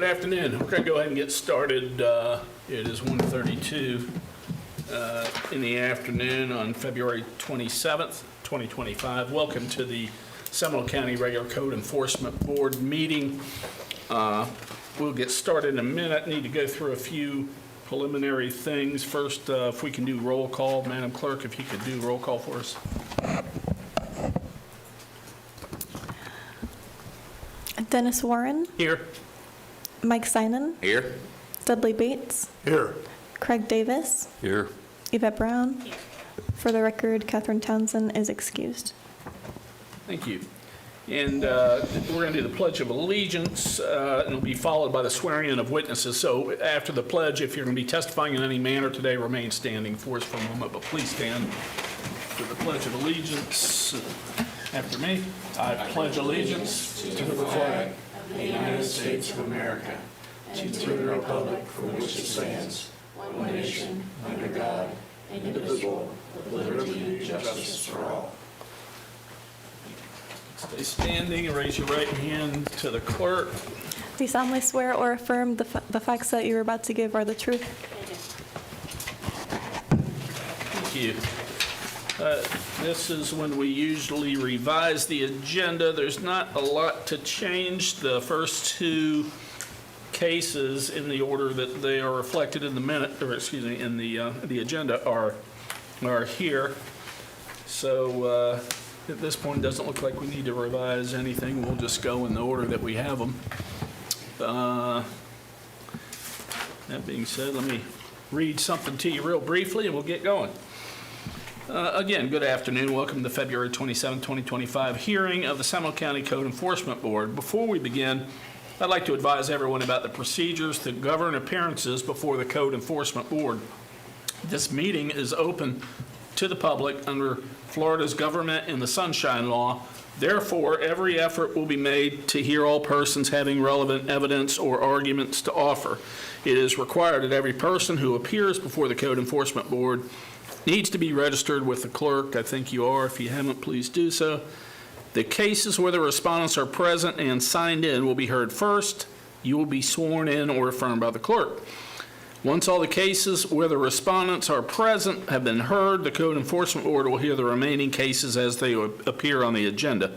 afternoon. We're going to go ahead and get started. It is 1:32 in the afternoon on February 27th, 2025. Welcome to the Seminole County Regular Code Enforcement Board meeting. We'll get started in a minute. Need to go through a few preliminary things. First, if we can do roll call. Madam Clerk, if you could do roll call for us. Dennis Warren, Here. Mike Sinan, Here. Dudley Bates, Here. Craig Davis, Here. Yvette Brown. For the record, Catherine Townsend is excused. Thank you. And we're going to do the Pledge of Allegiance, and it'll be followed by the swearing in of witnesses. So after the pledge, if you're going to be testifying in any manner today, remain standing for us for a moment, but please stand for the Pledge of Allegiance. After me, I pledge allegiance to the flag of the United States of America and to the republic for which it stands, one nation, under God, indivisible, with liberty and justice for all. Stay standing and raise your right hand to the clerk. Do you solemnly swear or affirm the facts that you're about to give are the truth? Thank you. This is when we usually revise the agenda. There's not a lot to change. The first two cases in the order that they are reflected in the minute, or excuse me, in the agenda are here. So at this point, it doesn't look like we need to revise anything. We'll just go in the order that we have them. That being said, let me read something to you real briefly, and we'll get going. Again, good afternoon. Welcome to the February 27, 2025 hearing of the Seminole County Code Enforcement Board. Before we begin, I'd like to advise everyone about the procedures that govern appearances before the Code Enforcement Board. This meeting is open to the public under Florida's Government in the Sunshine Law. Therefore, every effort will be made to hear all persons having relevant evidence or arguments to offer. It is required that every person who appears before the Code Enforcement Board needs to be registered with the clerk. I think you are. If you haven't, please do so. The cases where the respondents are present and signed in will be heard first. You will be sworn in or affirmed by the clerk. Once all the cases where the respondents are present have been heard, the Code Enforcement Board will hear the remaining cases as they appear on the agenda.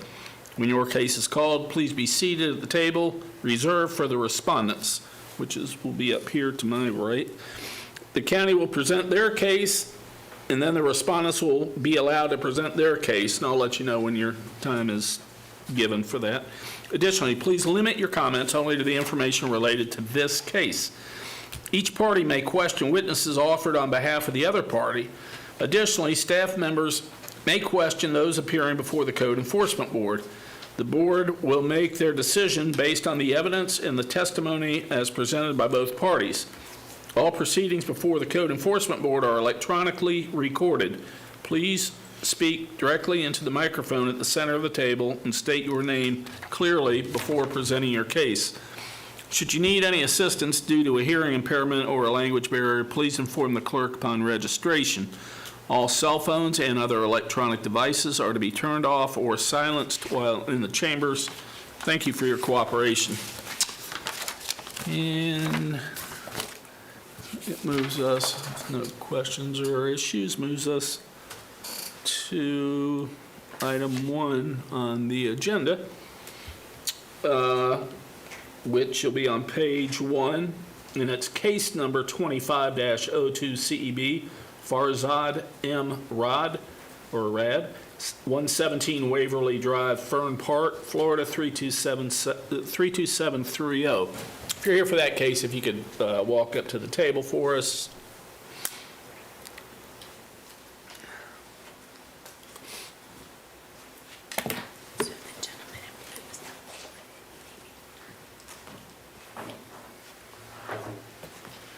When your case is called, please be seated at the table reserved for the respondents, which will be up here to my right. The county will present their case, and then the respondents will be allowed to present their case, and I'll let you know when your time is given for that. Additionally, please limit your comments only to the information related to this case. Each party may question witnesses offered on behalf of the other party. Additionally, staff members may question those appearing before the Code Enforcement Board. The board will make their decision based on the evidence and the testimony as presented by both parties. All proceedings before the Code Enforcement Board are electronically recorded. Please speak directly into the microphone at the center of the table and state your name clearly before presenting your case. Should you need any assistance due to a hearing impairment or a language barrier, please inform the clerk upon registration. All cell phones and other electronic devices are to be turned off or silenced while in the chambers. Thank you for your cooperation. And it moves us, no questions or issues, moves us to item 1 on the agenda, which will be on page 1, and it's case number 25-02 CEB, Farzad M. Rad, 117 Waverly Drive, Fern Park, Florida 32730. If you're here for that case, if you could walk up to the table for us.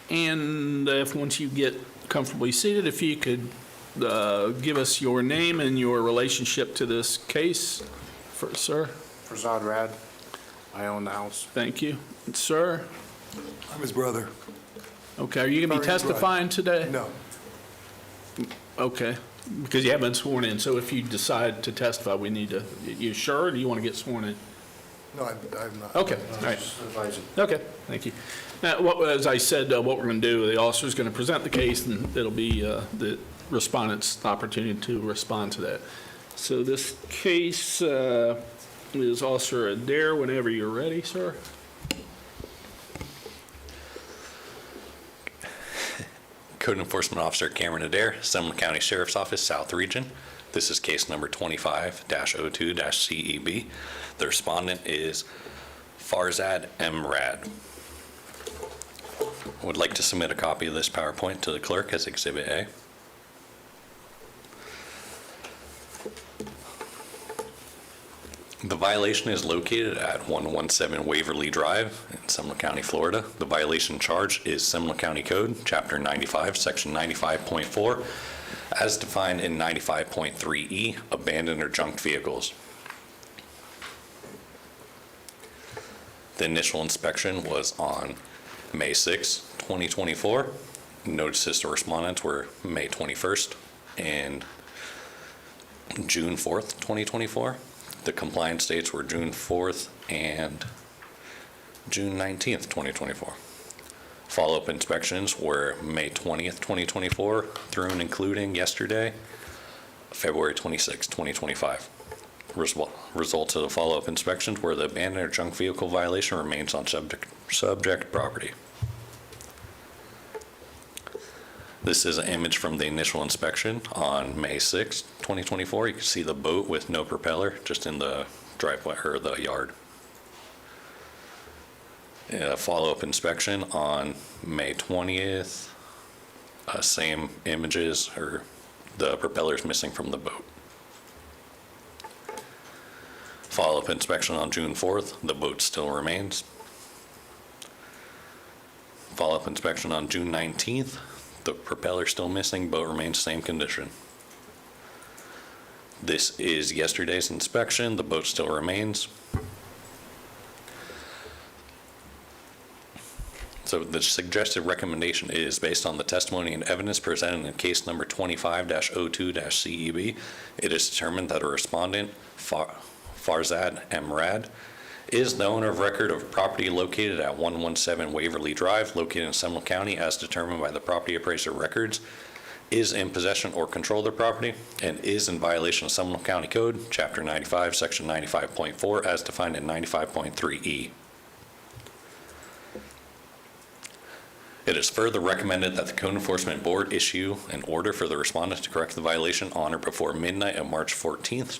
And if once you get comfortably seated, if you could give us your name and your relationship to this case, sir. Farzad Rad. I own the house. Thank you. And sir? I'm his brother. Okay, are you going to be Sorry, testifying today? No. Okay, because you haven't been sworn in, so if you decide to testify, we need to, you sure, or do you want to get sworn in? No, I'm not. Okay, all right. Just advising. Okay, thank you. Now, as I said, what we're going to do, the officer's going to present the case, and it'll be the respondent's opportunity to respond to that. So this case is Officer Adair. Whenever you're ready, sir. Code Enforcement Officer Cameron Adair, Seminole County Sheriff's Office, South Region. This is case number 25-02-CEB. The respondent is Farzad M. Rad. I would like to submit a copy of this PowerPoint to the clerk as Exhibit A. The violation is located at 117 Waverly Drive in Seminole County, Florida. The violation charge is Seminole County Code, Chapter 95, Section 95.4, as defined in 95.3E, abandoned or junked vehicles. The initial inspection was on May 6, 2024. Notices to respondents were May 21st and June 4th, 2024. The compliance dates were June 4th and June 19th, 2024. Follow-up inspections were May 20th, 2024 through and including yesterday, February 26th, 2025. Results of the follow-up inspections were the abandoned or junk vehicle violation remains on subject property. This is an image from the initial inspection on May 6, 2024. You can see the boat with no propeller just in the driveway or the yard. A follow-up inspection on May 20th. Same images, or the propellers missing from the boat. Follow-up inspection on June 4th. The boat still remains. Follow-up inspection on June 19th. The propeller still missing, boat remains same condition. This is yesterday's inspection, the boat still remains. So the suggested recommendation is based on the testimony and evidence presented in case number 25-02-CEB. It is determined that a respondent, Farzad M. Rad, is the owner of record of property located at 117 Waverly Drive, located in Seminole County, as determined by the property appraiser records, is in possession or control of the property, and is in violation of Seminole County Code, Chapter 95, Section 95.4, as defined in 95.3E. It is further recommended that the Code Enforcement Board issue an order for the respondent to correct the violation on or before midnight of March 14th,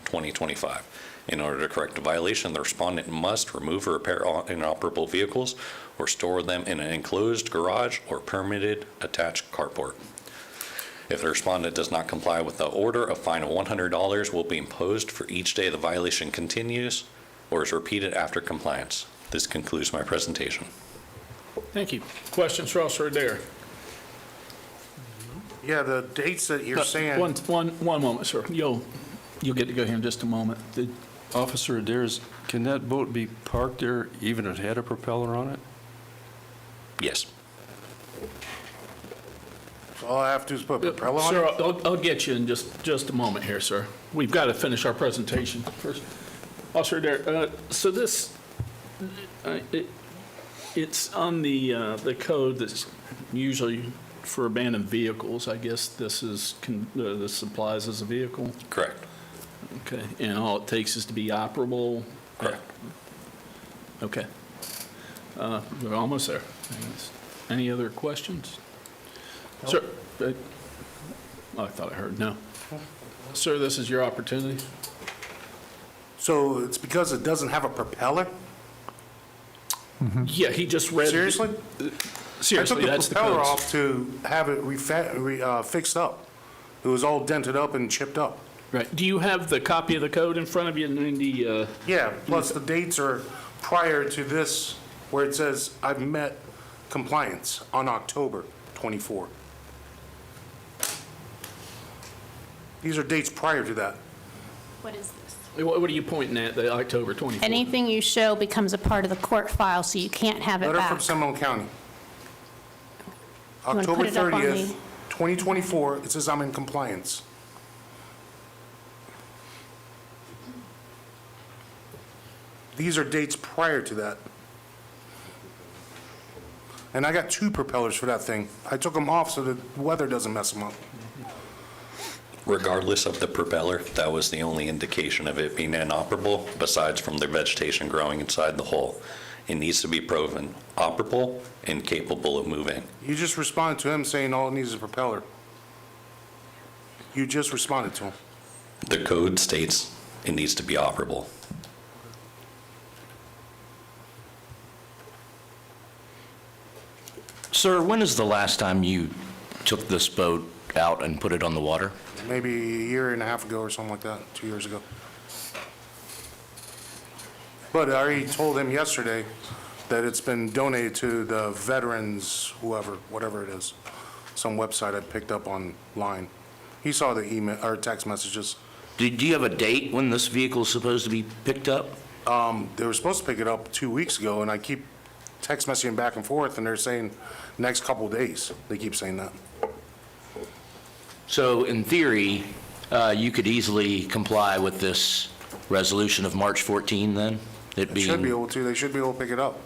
2025. In order to correct the violation, the respondent must remove or repair inoperable vehicles or store them in an enclosed garage or permitted attached carport. If the respondent does not comply with the order, a fine of $100 will be imposed for each day the violation continues or is repeated after compliance. This concludes my presentation. Thank you. Questions for Officer Adair? Yeah, the dates that you're saying. One moment, sir. You'll get to go here in just a moment. Officer Adair's, can that boat be parked there even if it had a propeller on it? Yes. So all I have to do is put a propeller on Sir, it? I'll get you in just a moment here, sir. We've got to finish our presentation first. Officer Adair, so this, it's on the code that's usually for abandoned vehicles. I guess this applies as a vehicle? Correct. Okay, and all it takes is to be operable? Correct. Okay. We're almost there. Any other questions? Sir, I thought I heard no. Sir, this is your opportunity. So it's because it doesn't have a propeller? Yeah, he just read. Seriously? Seriously, that's the I took the propeller codes. off to have it fixed up. It was all dented up and chipped up. Right. Do you have the copy of the code in front of you, 90? Yeah, plus the dates are prior to this, where it says I've met compliance on October 24. These are dates prior to that. What is this? What are you pointing at, the October 24th? Anything you show becomes a part of the court file, so you can't have it Letter back. from Seminole County. wanna October put it up on 30th, the- 2024, it says I'm in compliance. These are dates prior to that. And I got 2 propellers for that thing. I took them off so the weather doesn't mess them up. Regardless of the propeller, that was the only indication of it being inoperable, besides from the vegetation growing inside the hole. It needs to be proven operable and capable of moving. You just responded to him saying all it needs is a propeller. You just responded to him. The code states it needs to be operable. Sir, when is the last time you took this boat out and put it on the water? Maybe a year and a half ago or something like that, 2 years ago. But I already told him yesterday that it's been donated to the veterans, whatever it is, some website I picked up online. He saw the email or text messages. Do you have a date when this vehicle is supposed to be picked up? They were supposed to pick it up 2 weeks ago, and I keep text messaging back and forth, and they're saying next couple days. They keep saying that. So in theory, you could easily comply with this resolution of March 14 then? It They should be being, able to. They should be able to pick it up.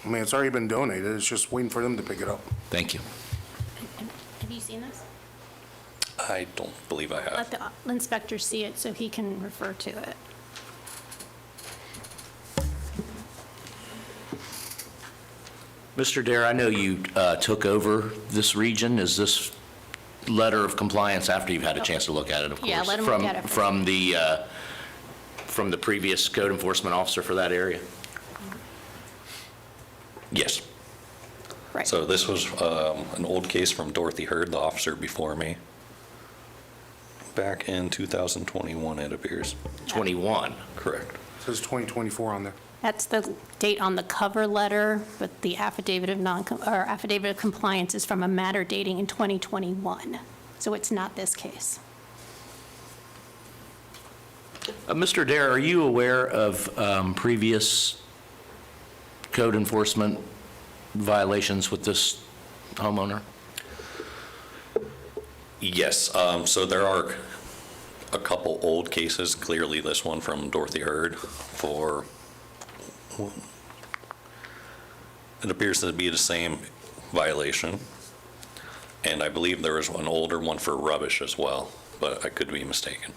I mean, it's already been donated. It's just waiting for them to pick it up. thank you. Have you seen this? I don't believe I have. Let the inspector see it so he can refer to it. Mr. Dare, I know you took over this region. Is this letter of compliance after you've had a chance to look at it, of course? Yeah, let him look at it first. From the previous code enforcement officer for that area? Yes. Right. So this was an old case from Dorothy Hurd, the officer before me. Back in 2021, it appears. 21. Correct. It says 2024 on there. That's the date on the cover letter, but the affidavit of compliance is from a matter dating in 2021. So it's not this case. Mr. Dare, are you aware of previous code enforcement violations with this homeowner? Yes, so there are a couple old cases, clearly this one from Dorothy Hurd for, it appears to be the same violation. And I believe there was an older one for rubbish as well, but I could be mistaken.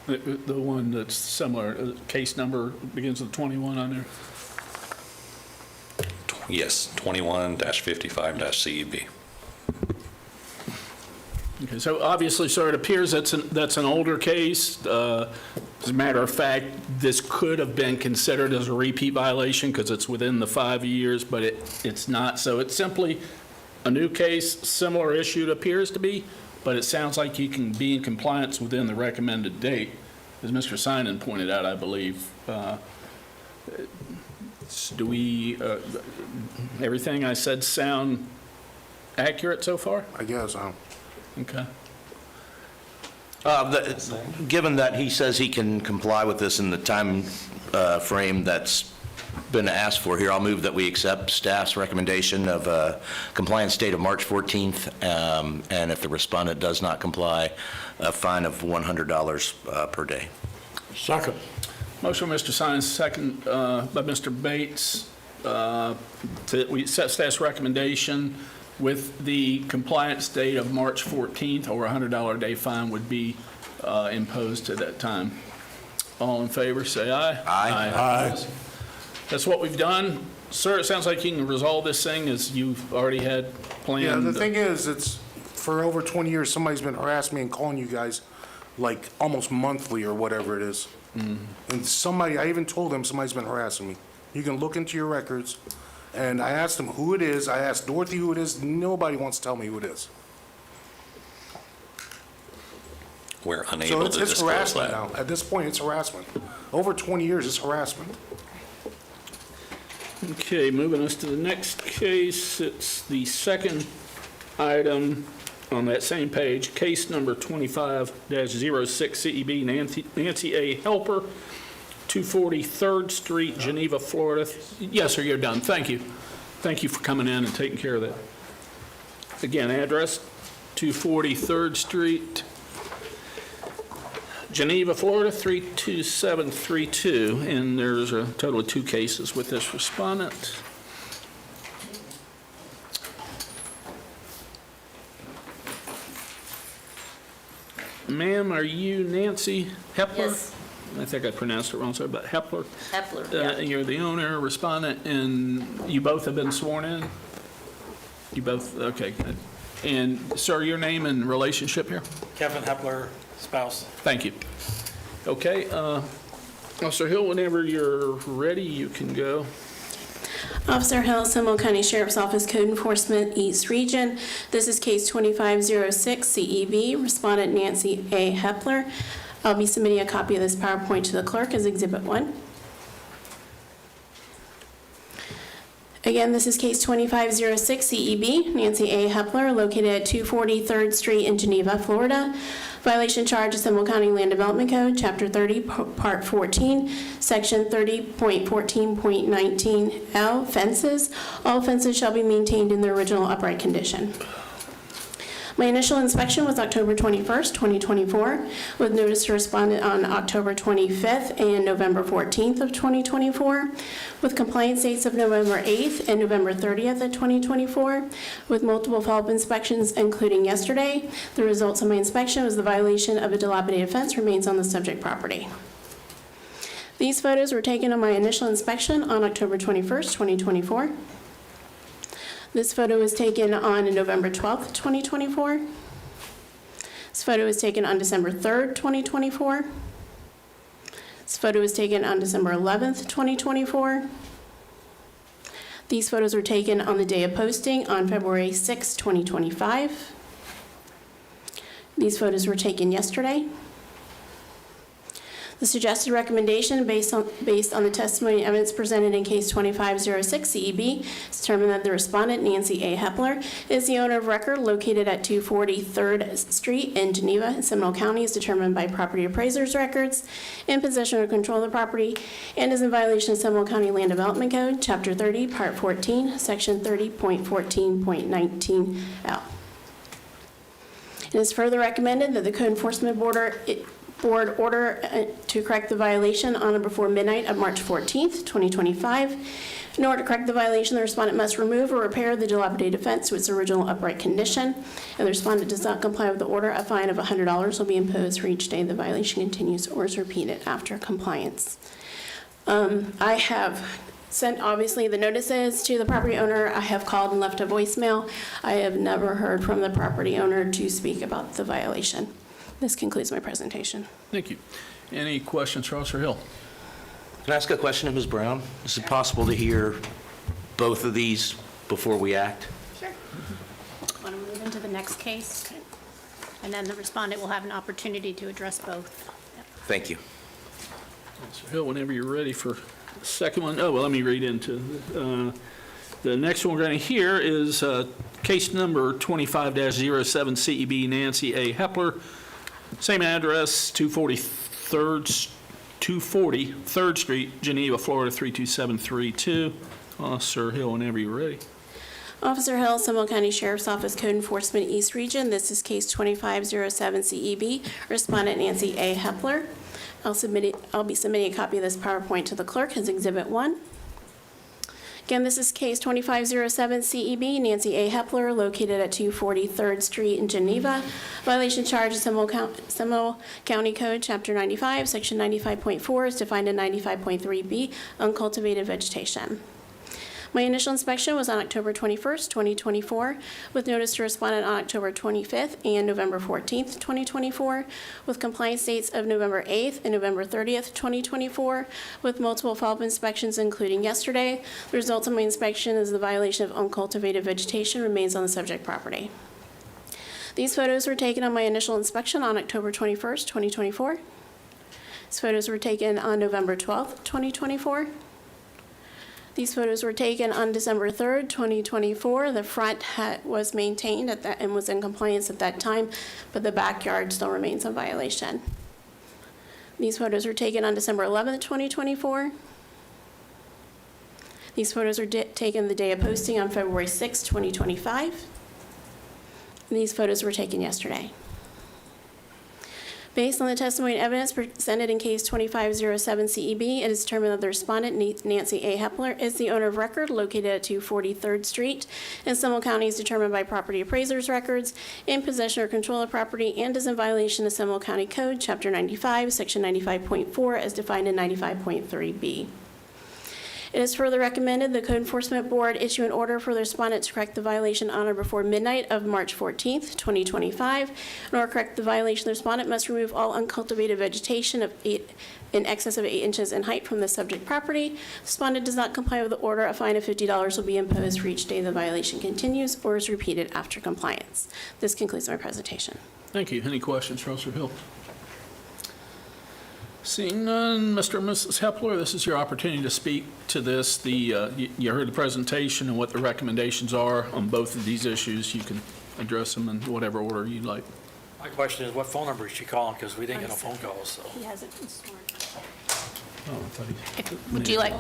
The one that's similar, case number begins with 21 on there. Yes, 21-55-CEB. Okay, so obviously, sir, it appears that's an older case. As a matter of fact, this could have been considered as a repeat violation because it's within the 5 years, but it's not. So it's simply a new case, similar issue it appears to be, but it sounds like you can be in compliance within the recommended date, as Mr. Simon pointed out, I believe. Do we, everything I said sound accurate so far? I guess. Okay. Given that he says he can comply with this in the time frame that's been asked for here, I'll move that we accept staff's recommendation of a compliance date of March 14th, and if the respondent does not comply, a fine of $100 per day. Second. Motion by Mr. Sines, second by Mr. Bates. We set staff's recommendation with the compliance date of March 14th, or a $100 a day fine would be imposed at that time. All in favor, say aye. Aye. That's what we've done. Sir, it sounds like you can resolve this thing as you've already had planned. Yeah, the thing is, it's, for over 20 years, somebody's been harassing me and calling you guys like almost monthly or whatever it is. And somebody, I even told them somebody's been harassing me. You can look into your records. And I asked them who it is. I asked Dorothy who it is. Nobody wants to tell me who it is. We're So unable to it's disclose harassment that. now. At this point, it's harassment. Over 20 years, it's harassment. Okay, moving us to the next case. It's the second item on that same page, case number 25-06 CEB, Nancy A. Helper, 240 3rd Street, Geneva, Florida. Yes, sir, you're done. Thank you. Thank you for coming in and taking care of that. Again, address 240 3rd Street, Geneva, Florida, 32732, and there's a total of 2 cases with this respondent. Ma'am, are you Nancy Hepler? Yes. I think I pronounced it wrong, sorry, but Hepler. Hepler, yeah. You're the owner, respondent, and you both have been sworn in? You both, okay, good. And sir, your name and relationship here? Kevin Hepler, spouse. Thank you. Okay, Officer Hill, whenever you're ready, you can go. Officer Hill, Seminole County Sheriff's Office, Code Enforcement, East Region. This is case 2506 CEB, respondent Nancy A. Hepler. I'll be submitting a copy of this PowerPoint to the clerk as Exhibit 1. Again, this is case 2506 CEB, Nancy A. Hepler, located at 240 3rd Street in Geneva, Florida. Violation charge of Seminole County Land Development Code, Chapter 30, Part 14, Section 30.14.19L, fences. All fences shall be maintained in their original upright condition. My initial inspection was October 21st, 2024, with notice to respondent on October 25th and November 14th of 2024, with compliance dates of November 8th and November 30th of 2024, with multiple follow-up inspections, including yesterday. The results of my inspection was the violation of a dilapidated fence remains on the subject property. These photos were taken on my initial inspection on October 21st, 2024. This photo was taken on November 12th, 2024. This photo was taken on December 3rd, 2024. This photo was taken on December 11th, 2024. These photos were taken on the day of posting on February 6th, 2025. These photos were taken yesterday. The suggested recommendation based on the testimony and evidence presented in case 2506 CEB is determined that the respondent, Nancy A. Hepler, is the owner of record located at 240 3rd Street in Geneva, Seminole County, is determined by property appraiser's records, in possession or control of the property, and is in violation of Seminole County Land Development Code, Chapter 30, Part 14, Section 30.14.19L. It is further recommended that the Code Enforcement Board order to correct the violation on or before midnight of March 14th, 2025. In order to correct the violation, the respondent must remove or repair the dilapidated fence to its original upright condition. If the respondent does not comply with the order, a fine of $100 will be imposed for each day the violation continues or is repeated after compliance. I have sent, obviously, the notices to the property owner. I have called and left a voicemail. I have never heard from the property owner to speak about the violation. This concludes my presentation. Thank you. Any questions for Officer Hill? Can I ask a question of Ms. Brown? Is it possible to hear both of these before we act? Sure. Want to move into the next case? And then the respondent will have an opportunity to address both. Thank you. Officer Hill, whenever you're ready for the second one. Oh, well, let me read into the next one we're going to hear is case number 25-07 CEB Nancy A. Hepler. Same address, 240 3rd Street, Geneva, Florida, 32732. Officer Hill, whenever you're ready. Officer Hill, Seminole County Sheriff's Office, Code Enforcement, East Region. This is case 2507 CEB. Respondent Nancy A. Hepler. I'll be submitting a copy of this PowerPoint to the clerk as Exhibit 1. Again, this is case 2507 CEB, Nancy A. Hepler, located at 240 3rd Street in Geneva. Violation charge of Seminole County Code, Chapter 95, Section 95.4 is defined in 95.3B, uncultivated vegetation. My initial inspection was on October 21st, 2024, with notice to respondent on October 25th and November 14th, 2024, with compliance dates of November 8th and November 30th, 2024, with multiple follow-up inspections, including yesterday. The result of my inspection is the violation of uncultivated vegetation remains on the subject property. These photos were taken on my initial inspection on October 21st, 2024. These photos were taken on November 12th, 2024. These photos were taken on December 3rd, 2024. The front was maintained at that and was in compliance at that time, but the backyard still remains in violation. These photos were taken on December 11th, 2024. These photos were taken the day of posting on February 6th, 2025. And these photos were taken yesterday. Based on the testimony and evidence presented in case 2507 CEB, it is determined that the respondent, Nancy A. Hepler, is the owner of record located at 240 3rd Street in Seminole County, is determined by property appraisers' records, in possession or control of property, and is in violation of Seminole County Code, Chapter 95, Section 95.4, as defined in 95.3B. It is further recommended the Code Enforcement Board issue an order for the respondent to correct the violation on or before midnight of March 14th, 2025. In order to correct the violation, the respondent must remove all uncultivated vegetation in excess of 8 inches in height from the subject property. If the respondent does not comply with the order, a fine of $50 will be imposed for each day the violation continues or is repeated after compliance. This concludes my presentation. Thank you. Any questions for Officer Hill? Seeing none, Mr. and Mrs. Hepler, this is your opportunity to speak to this. You heard the presentation and what the recommendations are on both of these issues. You can address them in whatever order you'd like. My question is, what phone number is she calling? Because we didn't get a phone call, so. He hasn't been sworn. Oh, I thought he- Would you like,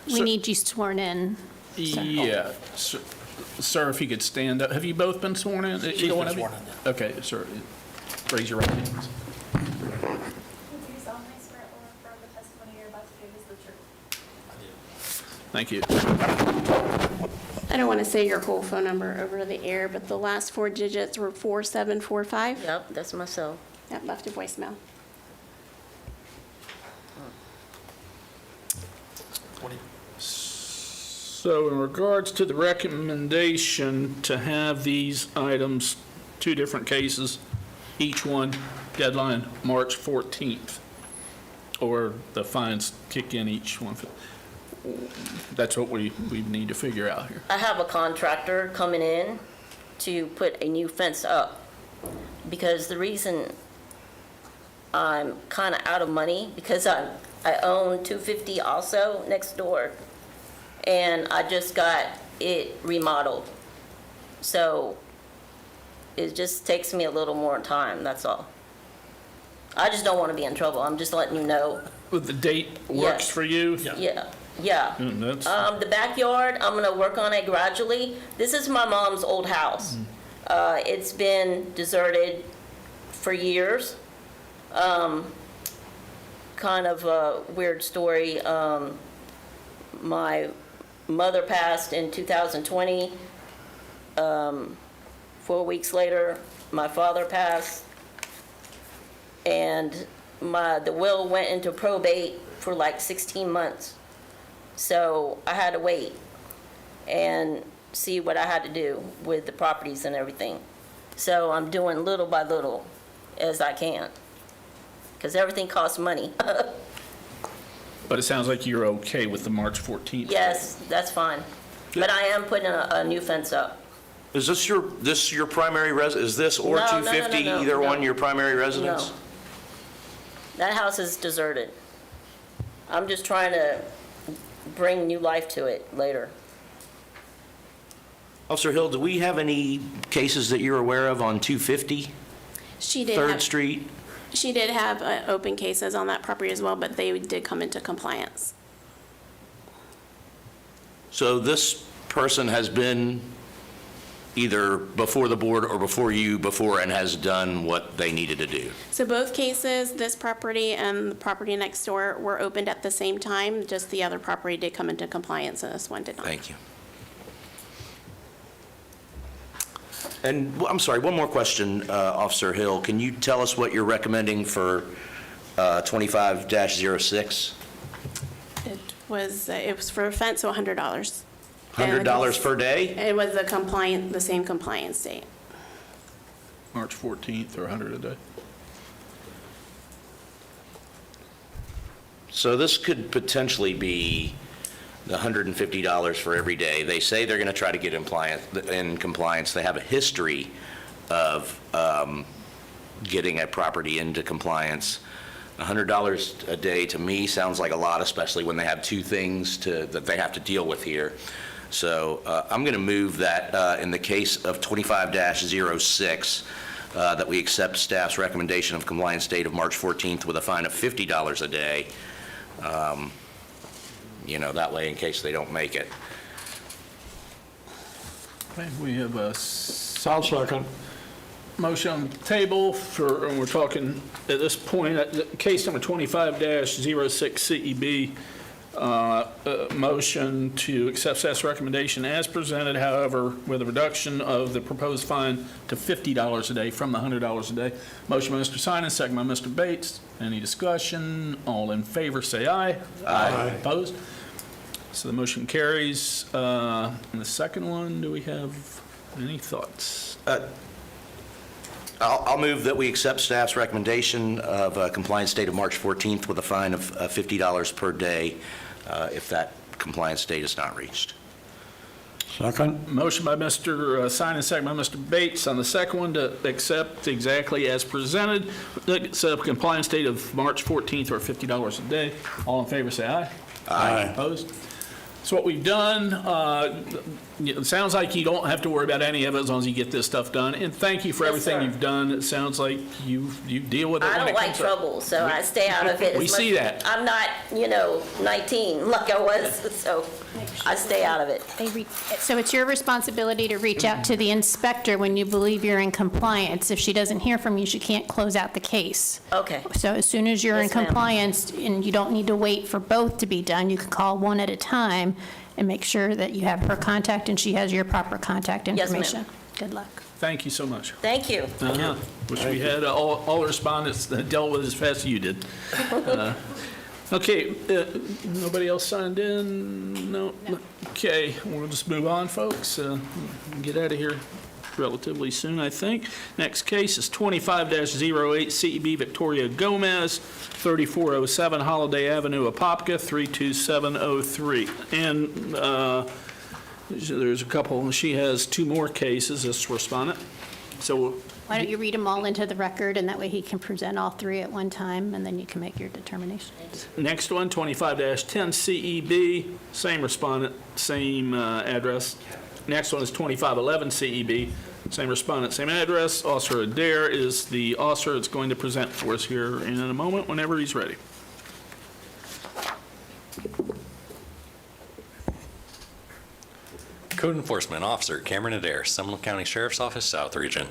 we need you sworn in. Yeah. Sir, if you could stand up. Have you both been sworn in? She's Either one been of you? sworn in, Okay, sir. Raise your right hand. Do you solemnly swear or affirm the testimony you're about to give is the truth? Thank you. I don't want to say your whole phone number over the air, but the last 4 digits were 4745. Yep, that's myself. That left a voicemail. So in regards to the recommendation to have these items, 2 different cases, each one deadline March 14th, or the fines kick in each one. That's what we need to figure out here. I have a contractor coming in to put a new fence up because the reason I'm kind of out of money because I own 250 also next door, and I just got it remodeled. So it just takes me a little more time, that's all. I just don't want to be in trouble. I'm just letting you know. With the date works Yes. for you? Yeah. That's, The backyard, I'm gonna work on it gradually. This is my mom's old house. It's been deserted for years. Kind of a weird story. My mother passed in 2020. 4 weeks later, my father passed. And the will went into probate for like 16 months. So I had to wait and see what I had to do with the properties and everything. So I'm doing little by little as I can, because everything costs money. but it sounds like you're okay with the March 14th. Yes, that's fine. But I am putting a new fence up. Is this your primary residence? Is this or No, no, no, 250, no, either no. one your primary residence? No. That house is deserted. I'm just trying to bring new life to it later. Officer Hill, do we have any cases that you're aware of on 250 She did 3rd have, Street? she did have open cases on that property as well, but they did come into compliance. So this person has been either before the board or before you before and has done what they needed to do? So both cases, this property and the property next door, were opened at the same time. Just the other property did come into compliance and this one did not. Thank you. And I'm sorry, one more question, Officer Hill. Can you tell us what you're recommending for 25-06? It was for a fence, so $100. $100 per day? It was the same compliance date. March 14th or 100 a day. So this could potentially be the $150 for every day. They say they're going to try to get in compliance. They have a history of getting a property into compliance. $100 a day to me sounds like a lot, especially when they have 2 things that they have to deal with here. So I'm going to move that in the case of 25-06, that we accept staff's recommendation of compliance date of March 14th with a fine of $50 a day. That way in case they don't make it. Okay, we have a I'll second. motion on the table for, and we're talking at this point, case number 25-06 CEB, motion to accept staff's recommendation as presented, however, with a reduction of the proposed fine to $50 a day from the $100 a day. Motion by Mr. Simon, second by Mr. Bates. Any discussion? All in favor, say aye. Aye. Opposed? So the motion carries. And the second one, do we have any thoughts? I'll move that we accept staff's recommendation of a compliance date of March 14th with a fine of $50 per day if that compliance date is not reached. Second? Motion by Mr. Simon, second by Mr. Bates on the second one to accept exactly as presented. Set up a compliance date of March 14th or $50 a day. All in favor, say aye. Aye. Opposed? So what we've done, it sounds like you don't have to worry about any of it as long as you get this stuff done. And thank you for Yes, everything sir. you've done. It sounds like you deal with it I when don't it like comes up. trouble, so I stay out of it. We as much- see that. I'm not, 19 like I was, so I stay out of it. So it's your responsibility to reach out to the inspector when you believe you're in compliance. If she doesn't hear from you, she can't close out the case. Okay. So as soon as you're in Yes, ma'am. compliance, and you don't need to wait for both to be done, you can call one at a time and make sure that you have her contact and she has your proper contact Yes, ma'am. information. Good luck. Thank you so much. Thank you. Wish we had all respondents that dealt with it as fast as you did. Okay, nobody else signed in? No? Okay, we'll just move on, folks. Get out of here relatively soon, I think. Next case is 25-08 CEB Victoria Gomez, 3407 Holiday Avenue, Apopka, 32703. And there's a couple, she has two more cases as respondent. So Why don't you read them all into the record, and that way he can present all three at one time, and then you can make your determination. next one, 25-10 CEB, same respondent, same address. Next one is 2511 CEB, same respondent, same address. Officer Adair is the officer that's going to present for us here in a moment, whenever he's ready. Code Enforcement Officer Cameron Adair, Seminole County Sheriff's Office, South Region.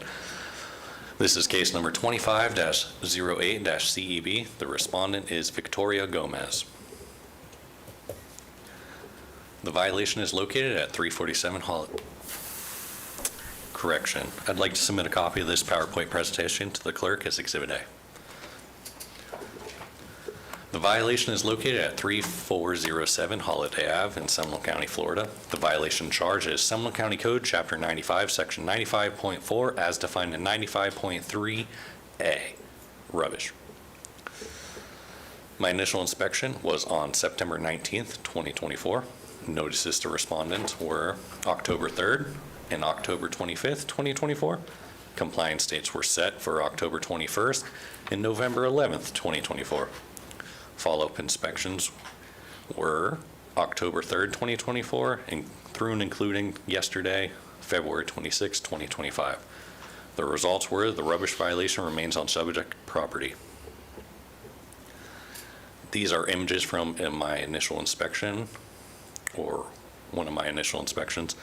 This is case number 25-08-CEB. The respondent is Victoria Gomez. The violation is located at 347 Holiday. Correction. I'd like to submit a copy of this PowerPoint presentation to the clerk as Exhibit A. The violation is located at 3407 Holiday Ave in Seminole County, Florida. The violation charge is Seminole County Code, Chapter 95, Section 95.4, as defined in 95.3A, rubbish. My initial inspection was on September 19th, 2024. Notices to respondents were October 3rd and October 25th, 2024. Compliance dates were set for October 21st and November 11th, 2024. Follow-up inspections were October 3rd, 2024, and through and including yesterday, February 26, 2025. The results were the rubbish violation remains on subject property. These are images from my initial inspection, or one of my initial inspections.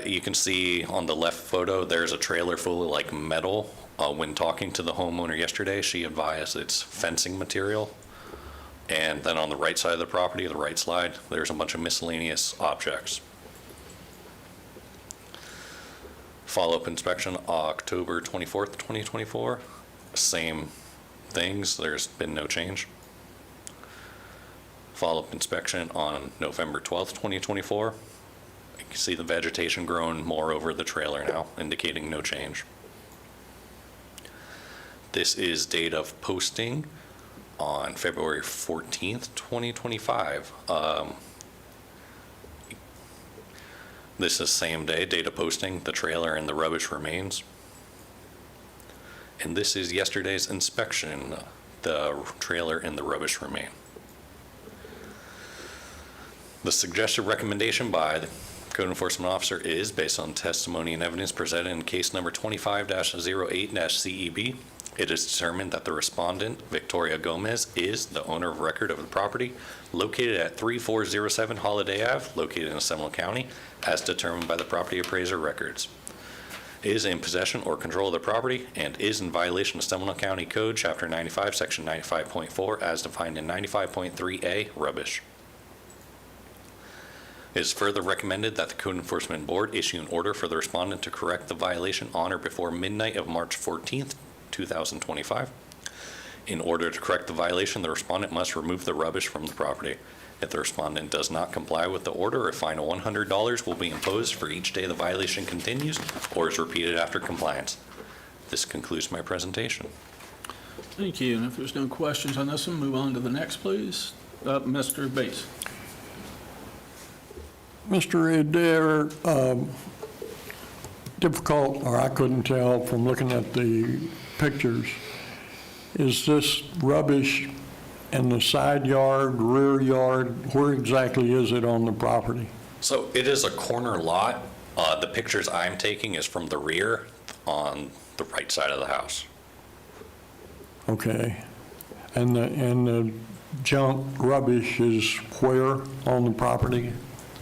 You can see on the left photo, there's a trailer full of like metal. When talking to the homeowner yesterday, she advised it's fencing material. And then on the right side of the property, the right slide, there's a bunch of miscellaneous objects. Follow-up inspection, October 24th, 2024. Same things, there's been no change. Follow-up inspection on November 12th, 2024. You can see the vegetation growing more over the trailer now, indicating no change. This is date of posting on February 14th, 2025. This is same day, date of posting, the trailer and the rubbish remains. And this is yesterday's inspection, the trailer and the rubbish remain. The suggested recommendation by the Code Enforcement Officer is based on testimony and evidence presented in case number 25-08-CEB. It is determined that the respondent, Victoria Gomez, is the owner of record of the property located at 3407 Holiday Ave, located in Seminole County, as determined by the property appraiser records. is in possession or control of the property and is in violation of Seminole County Code, Chapter 95, Section 95.4, as defined in 95.3A, rubbish. It is further recommended that the Code Enforcement Board issue an order for the respondent to correct the violation on or before midnight of March 14th, 2025. In order to correct the violation, the respondent must remove the rubbish from the property. If the respondent does not comply with the order, a fine of $100 will be imposed for each day the violation continues or is repeated after compliance. This concludes my presentation. Thank you. And if there's no questions on this one, move on to the next, please. Mr. Bates. Mr. Adair, difficult, or I couldn't tell from looking at the pictures, is this rubbish in the side yard, rear yard? Where exactly is it on the property? So it is a corner lot. The pictures I'm taking is from the rear on the right side of the house. Okay. And the junk rubbish is where on the property?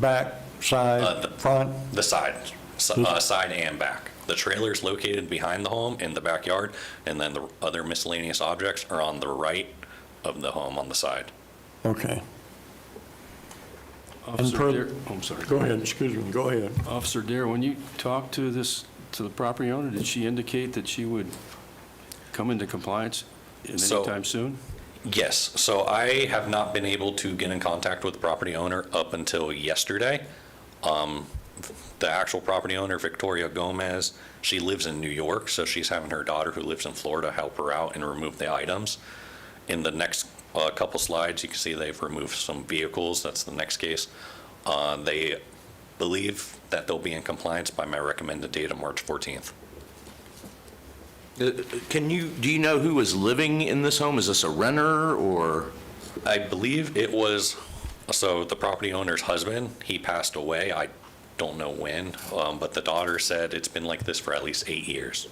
Back, side, front? The side, side and back. The trailer is located behind the home in the backyard, and then the other miscellaneous objects are on the right of the home on the side. Okay. Officer Dare, oh, I'm sorry. Go ahead, excuse me, go ahead. Officer Dare, when you talked to the property owner, did she indicate that she would come into compliance anytime soon? Yes, so I have not been able to get in contact with the property owner up until yesterday. The actual property owner, Victoria Gomez, she lives in New York, so she's having her daughter who lives in Florida help her out and remove the items. In the next couple slides, you can see they've removed some vehicles. That's the next case. They believe that they'll be in compliance by my recommended date of March 14th. Do you know who is living in this home? Is this a renter or? I believe it was, so the property owner's husband, he passed away. I don't know when, but the daughter said it's been like this for at least 8 years.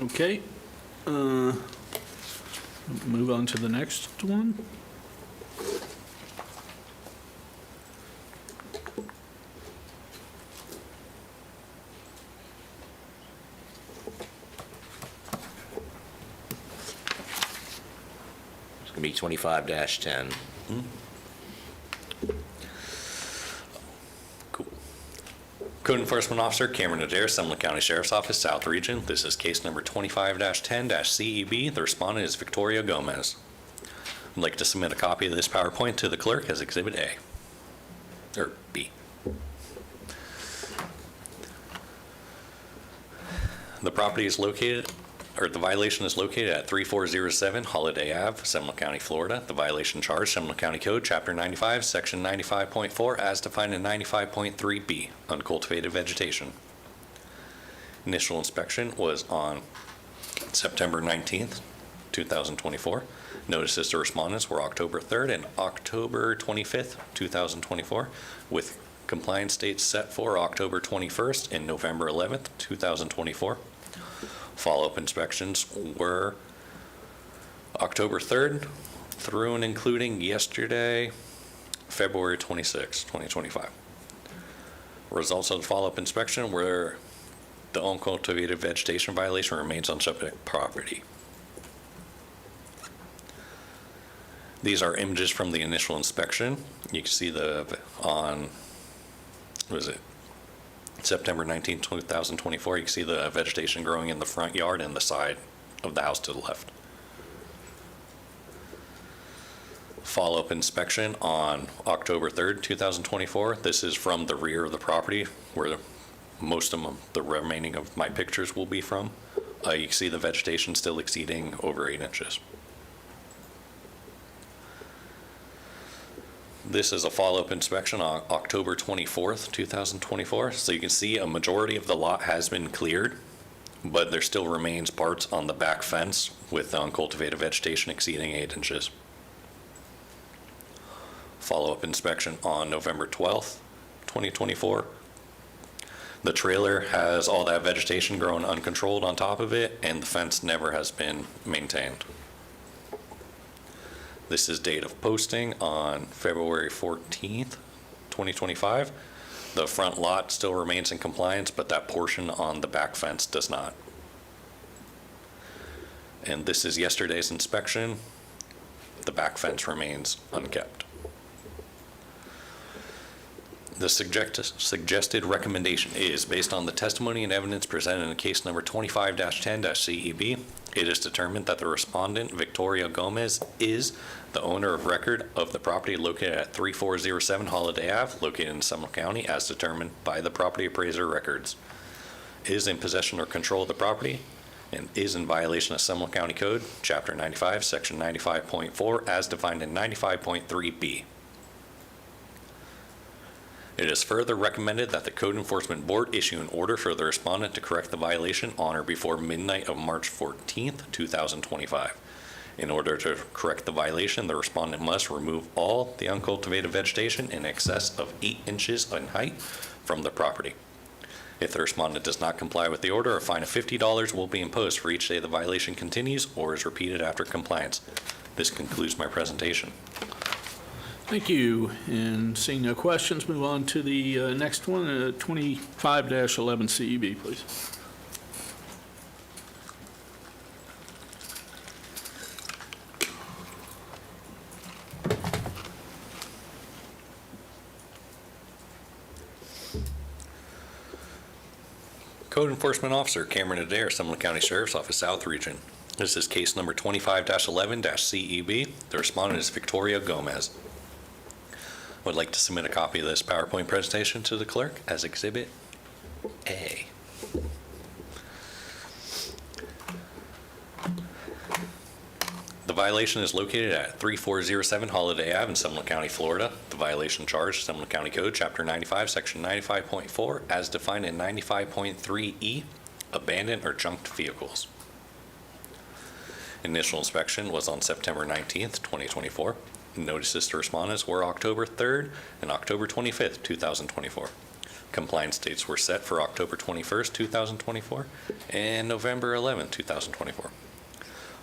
Okay. Move on to the next one. It's going to be 25-10. Cool. Code Enforcement Officer Cameron Adair, Seminole County Sheriff's Office, South Region. This is case number 25-10-CEB. The respondent is Victoria Gomez. I'd like to submit a copy of this PowerPoint to the clerk as Exhibit A, or B. The property is located, or the violation is located at 3407 Holiday Ave, Seminole County, Florida. The violation charge, Seminole County Code, Chapter 95, Section 95.4, as defined in 95.3B, uncultivated vegetation. Initial inspection was on September 19th, 2024. Notices to respondents were October 3rd and October 25th, 2024, with compliance dates set for October 21st and November 11th, 2024. Follow-up inspections were October 3rd through and including yesterday, February 26, 2025. Results of the follow-up inspection were the uncultivated vegetation violation remains on subject property. These are images from the initial inspection. You can see on September 19, 2024, you can see the vegetation growing in the front yard and the side of the house to the left. Follow-up inspection on October 3rd, 2024. This is from the rear of the property where most of the remaining of my pictures will be from. You can see the vegetation still exceeding over 8 inches. This is a follow-up inspection on October 24th, 2024. So you can see a majority of the lot has been cleared, but there still remains parts on the back fence with uncultivated vegetation exceeding 8 inches. Follow-up inspection on November 12th, 2024. The trailer has all that vegetation growing uncontrolled on top of it, and the fence never has been maintained. This is date of posting on February 14th, 2025. The front lot still remains in compliance, but that portion on the back fence does not. And this is yesterday's inspection. The back fence remains unkept. The suggested recommendation is, based on the testimony and evidence presented in case number 25-10-CEB, it is determined that the respondent, Victoria Gomez, is the owner of record of the property located at 3407 Holiday Ave, located in Seminole County, as determined by the property appraiser records, is in possession or control of the property, and is in violation of Seminole County Code, Chapter 95, Section 95.4, as defined in 95.3B. It is further recommended that the Code Enforcement Board issue an order for the respondent to correct the violation on or before midnight of March 14th, 2025. In order to correct the violation, the respondent must remove all the uncultivated vegetation in excess of 8 inches in height from the property. If the respondent does not comply with the order, a fine of $50 will be imposed for each day the violation continues or is repeated after compliance. This concludes my presentation. Thank you. And seeing no questions, move on to the next one, 25-11 CEB, please. Code Enforcement Officer Cameron Adair, Seminole County Sheriff's Office, South Region. This is case number 25-11-CEB. The respondent is Victoria Gomez. Would like to submit a copy of this PowerPoint presentation to the clerk as Exhibit A. The violation is located at 3407 Holiday Ave in Seminole County, Florida. The violation charged, Seminole County Code, Chapter 95, Section 95.4, as defined in 95.3E, abandoned or junked vehicles. Initial inspection was on September 19th, 2024. Notices to respondents were October 3rd and October 25th, 2024. Compliance dates were set for October 21st, 2024 and November 11th, 2024.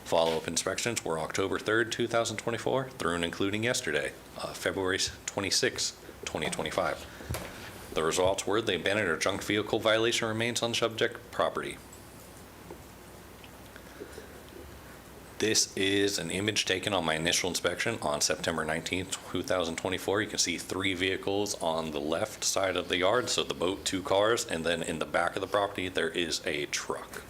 Follow-up inspections were October 3rd, 2024 through and including yesterday, February 26th, 2025. The results were the abandoned or junked vehicle violation remains on subject property. This is an image taken on my initial inspection on September 19th, 2024. You can see 3 vehicles on the left side of the yard, so the boat, 2 cars, and then in the back of the property there is a truck.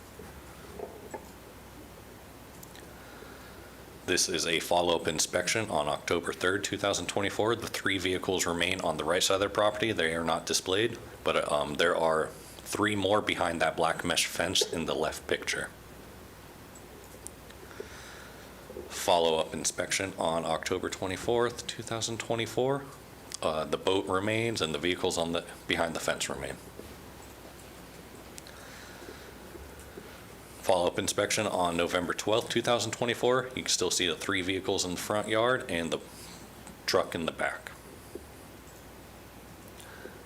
This is a follow-up inspection on October 3rd, 2024. The 3 vehicles remain on the right side of the property. They are not displayed, but there are 3 more behind that black mesh fence in the left picture. Follow-up inspection on October 24th, 2024. The boat remains and the vehicles on the behind the fence remain. Follow-up inspection on November 12th, 2024. You can still see the 3 vehicles in the front yard and the truck in the back.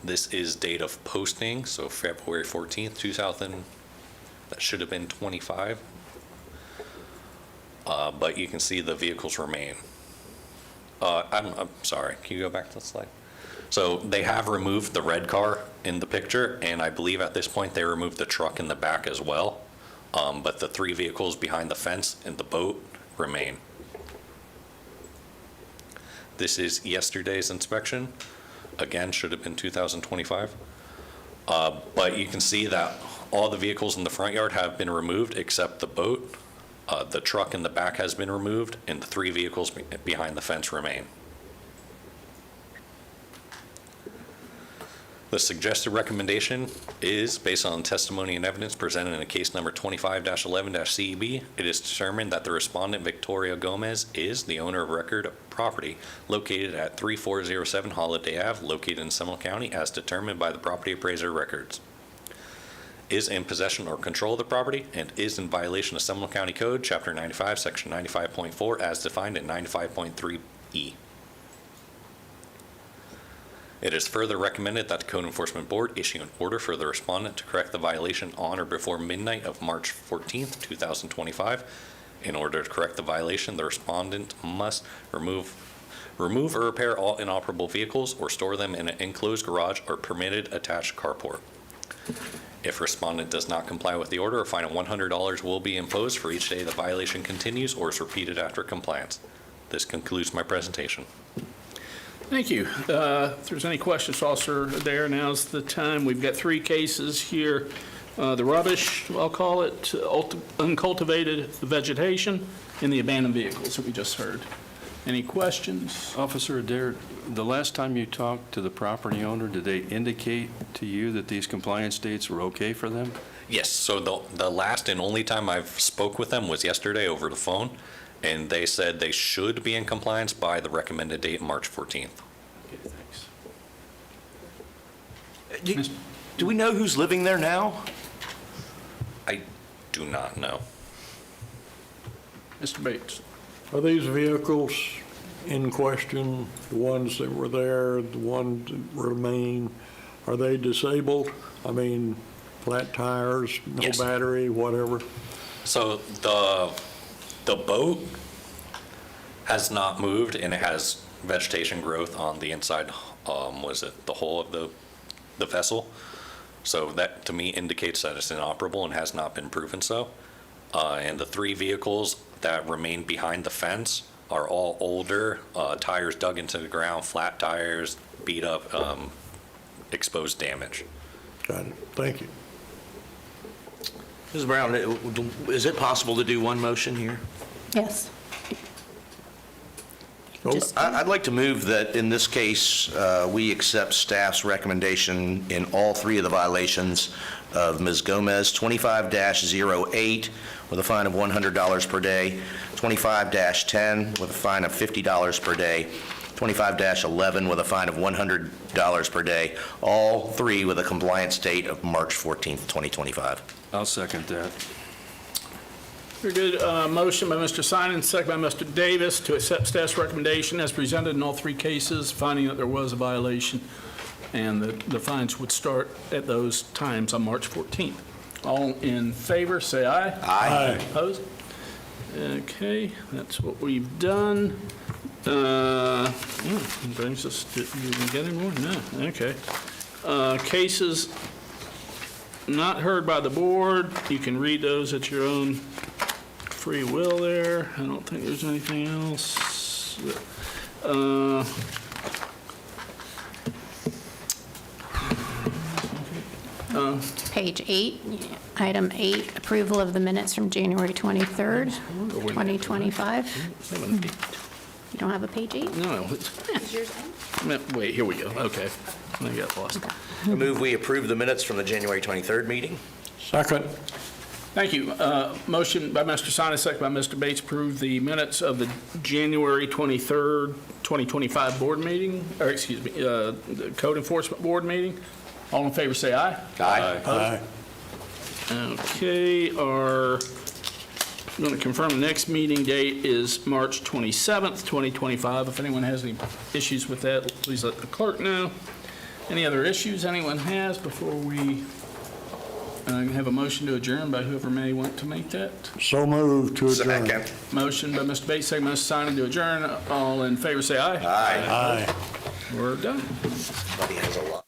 This is date of posting, so February 14th, 2000. That should have been 25. But you can see the vehicles remain. I'm sorry, can you go back to the slide? So they have removed the red car in the picture, and I believe at this point they removed the truck in the back as well. But the 3 vehicles behind the fence and the boat remain. This is yesterday's inspection. Again, should have been 2025. But you can see that all the vehicles in the front yard have been removed except the boat. The truck in the back has been removed, and the 3 vehicles behind the fence remain. The suggested recommendation is, based on testimony and evidence presented in a case number 25-11-CEB, it is determined that the respondent, Victoria Gomez, is the owner of record of property located at 3407 Holiday Ave, located in Seminole County, as determined by the property appraiser records, is in possession or control of the property, and is in violation of Seminole County Code, Chapter 95, Section 95.4, as defined in 95.3E. It is further recommended that the Code Enforcement Board issue an order for the respondent to correct the violation on or before midnight of March 14th, 2025. In order to correct the violation, the respondent must remove or repair all inoperable vehicles or store them in an enclosed garage or permitted attached carport. If respondent does not comply with the order, a fine of $100 will be imposed for each day the violation continues or is repeated after compliance. This concludes my presentation. Thank you. If there's any questions, Officer Adair, now's the time. We've got 3 cases here. The rubbish, I'll call it, uncultivated vegetation, and the abandoned vehicles that we just heard. Any questions? Officer Adair, the last time you talked to the property owner, did they indicate to you that these compliance dates were okay for them? Yes, so the last and only time I've spoke with them was yesterday over the phone, and they said they should be in compliance by the recommended date, March 14th. Okay, thanks. Do we know who's living there now? I do not know. Mr. Bates? Are these vehicles in question, the ones that were there, the ones that remain, are they disabled? I mean, flat tires, no Yes. battery, whatever? So the boat has not moved, and it has vegetation growth on the inside, was it the hull of the vessel? So that, to me, indicates that it's inoperable and has not been proven so. And the 3 vehicles that remain behind the fence are all older, tires dug into the ground, flat tires, beat up, exposed damage. Got it. Thank you. Ms. Brown, is it possible to do one motion here? Yes. I'd like to move that, in this case, we accept staff's recommendation in all 3 of the violations of Ms. Gomez, 25-08 with a fine of $100 per day, 25-10 with a fine of $50 per day, 25-11 with a fine of $100 per day, all 3 with a compliance date of March 14th, 2025. I'll second that. Very good. Motion by Mr. Simon, second by Mr. Davis to accept staff's recommendation as presented in all 3 cases, finding that there was a violation, and that the fines would start at those times on March 14th. All in favor, say aye. Aye. Opposed? Okay, that's what we've done. Brings us, did you get any more? No, okay. Cases not heard by the board, you can read those at your own free will there. I don't think there's anything else. Page 8, item 8, approval of the minutes from January 23rd, 2025. You don't have a page 8? No. Wait, here we go. Okay. I got lost. I move we approve the minutes from the January 23rd meeting. Second. Thank you. Motion by Mr. Sinus, second by Mr. Bates, approve the minutes of the January 23rd, 2025 board meeting, or excuse me, the Code Enforcement Board meeting. All in favor, say aye. Aye. Aye. Okay, I'm going to confirm the next meeting date is March 27th, 2025. If anyone has any issues with that, please let the clerk know. Any other issues anyone has before we have a motion to adjourn by whoever may want to make that? So moved to adjourn. Second. Motion by Mr. Bates, second by Mr. Simon to adjourn. All in favor, say aye. Aye. Aye. We're done. Buddy has a lot.